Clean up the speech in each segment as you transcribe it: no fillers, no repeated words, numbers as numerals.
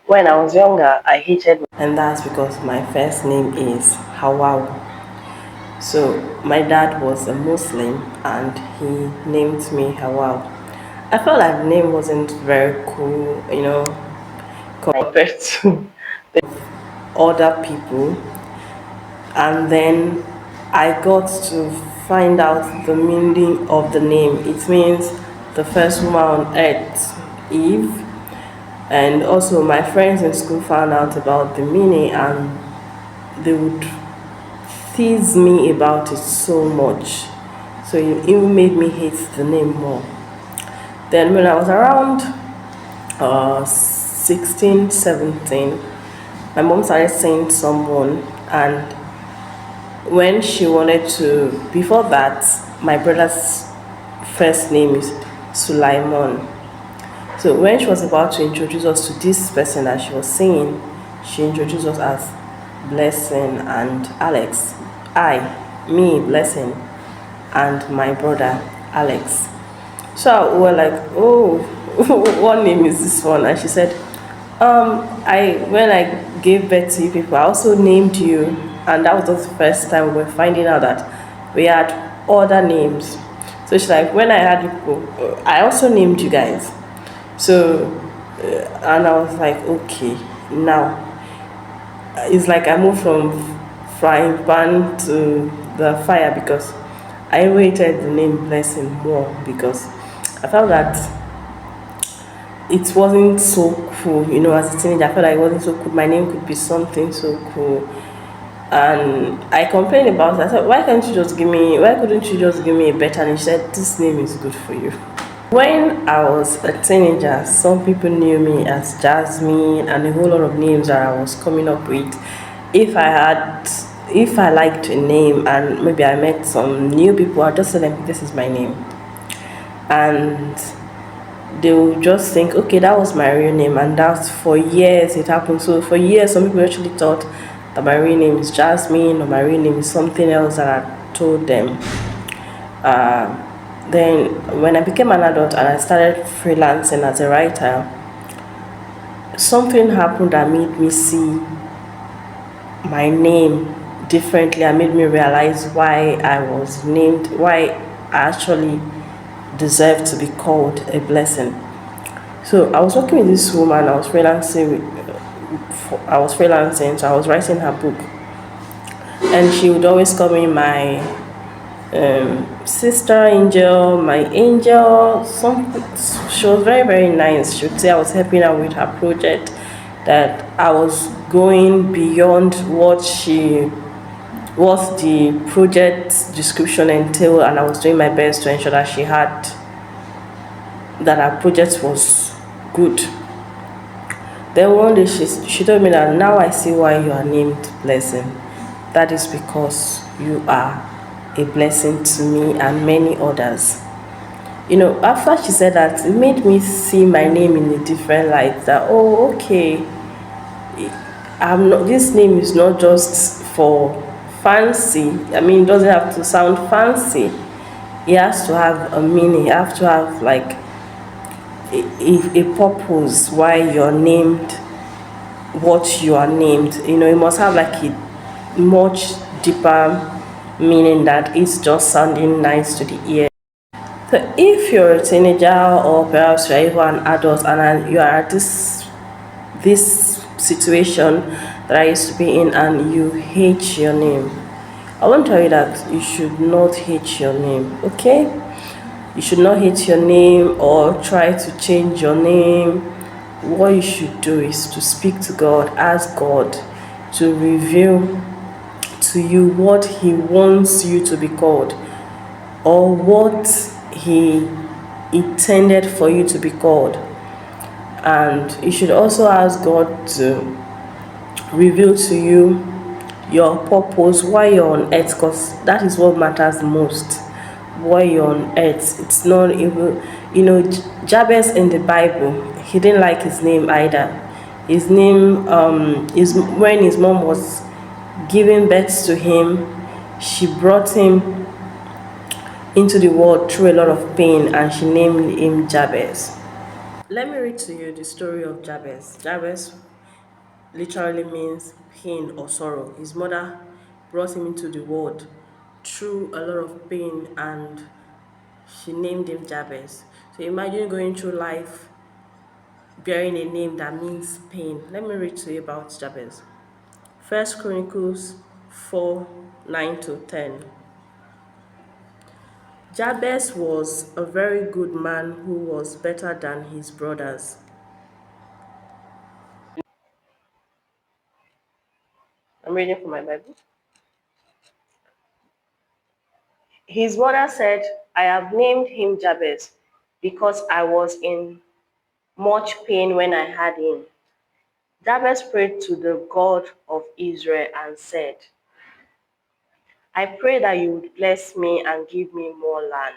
When I was younger, I hated, and that's because my first name is Hawau. So my dad was a Muslim and he named me Hawau. I felt like the name wasn't very cool, compared to other people. And then I got to find out the meaning of the name. It means the first woman on earth, Eve. And also, my friends in school found out about the meaning and they would tease me about it so much. So it even made me hate the name more. Then, when I was around 16, 17, my mom started saying someone, and when she wanted to, before that, my brother's first name is Sulaiman. So when she was about to introduce us to this person that she was saying, she introduced us as Blessing and Alex. Me, Blessing, and my brother, Alex. So we were like, oh, what name is this one? And she said, I when I gave birth to you people, I also named you, and that was just the first time we were finding out that we had other names. So she's like, when I had you people, I also named you guys. So, and I was like, okay, now it's like I moved from frying pan to the fire because I rated the name Blessing more because I felt that it wasn't so cool, as a teenager. I felt like it wasn't so cool. My name could be something so cool. And I complained about it. I said, why couldn't you just give me a better name? She said, this name is good for you. When I was a teenager, some people knew me as Jasmine and a whole lot of names that I was coming up with. If I had, if I liked a name and maybe I met some new people, I'd just tell them, this is my name. And they will just think, okay, that was my real name. And that's for years it happened. So for years, some people actually thought that my real name is Jasmine or my real name is something else that I told them. Then when I became an adult and I started freelancing as a writer, something happened that made me see my name differently and made me realize why I was named, why I actually deserve to be called a blessing. So I was working with this woman. I was freelancing, so I was writing her book, and she would always call me my sister angel, my angel. She was very very nice. She would say I was helping her with her project, that I was going beyond what the project description entailed, and I was doing my best to ensure that our project was good. Then one day she told me that now I see why you are named Blessing. That is because you are a blessing to me and many others. After she said that, it made me see my name in a different light. That, oh, okay, I'm not. This name is not just for fancy. I mean, it doesn't have to sound fancy. It has to have a meaning. You have to have like a purpose why you're named what you are named. It must have like a much deeper meaning that it's just sounding nice to the ear. So if you're a teenager or perhaps you're even an adult and you are at this situation that I used to be in and you hate your name, I want to tell you that you should not hate your name, okay? You should not hate your name or try to change your name. What you should do is to speak to God, ask God to reveal to you what He wants you to be called or what He intended for you to be called. And you should also ask God to reveal to you your purpose, why you're on earth, because that is what matters most. Why you're on earth. It's not even, Jabez in the Bible, he didn't like his name either. His name is when his mom was giving birth to him, she brought him into the world through a lot of pain and she named him Jabez. Let me read to you the story of Jabez. Jabez literally means pain or sorrow. His mother brought him into the world through a lot of pain, and she named him Jabez. So imagine going through life bearing a name that means pain. Let me read to you about Jabez. First Chronicles 4:9-10. Jabez was a very good man who was better than his brothers. I'm reading from my Bible. His mother said, I have named him Jabez because I was in much pain when I had him. Jabez prayed to the God of Israel and said, I pray that you would bless me and give me more land.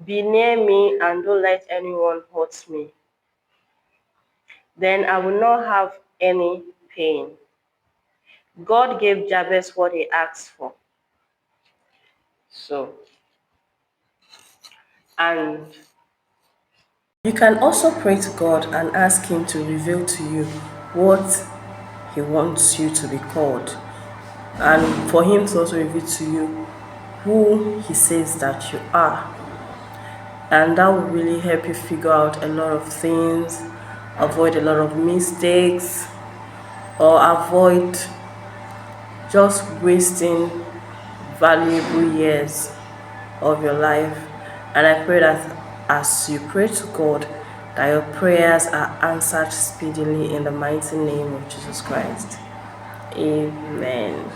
Be near me and don't let anyone hurt me. Then I will not have any pain. God gave Jabez what he asked for. And you can also pray to God and ask him to reveal to you what he wants you to be called, and for him to also reveal to you who he says that you are. And that will really help you figure out a lot of things, avoid a lot of mistakes, or avoid just wasting valuable years of your life. And I pray that as you pray to God, that your prayers are answered speedily in the mighty name of Jesus Christ. Amen.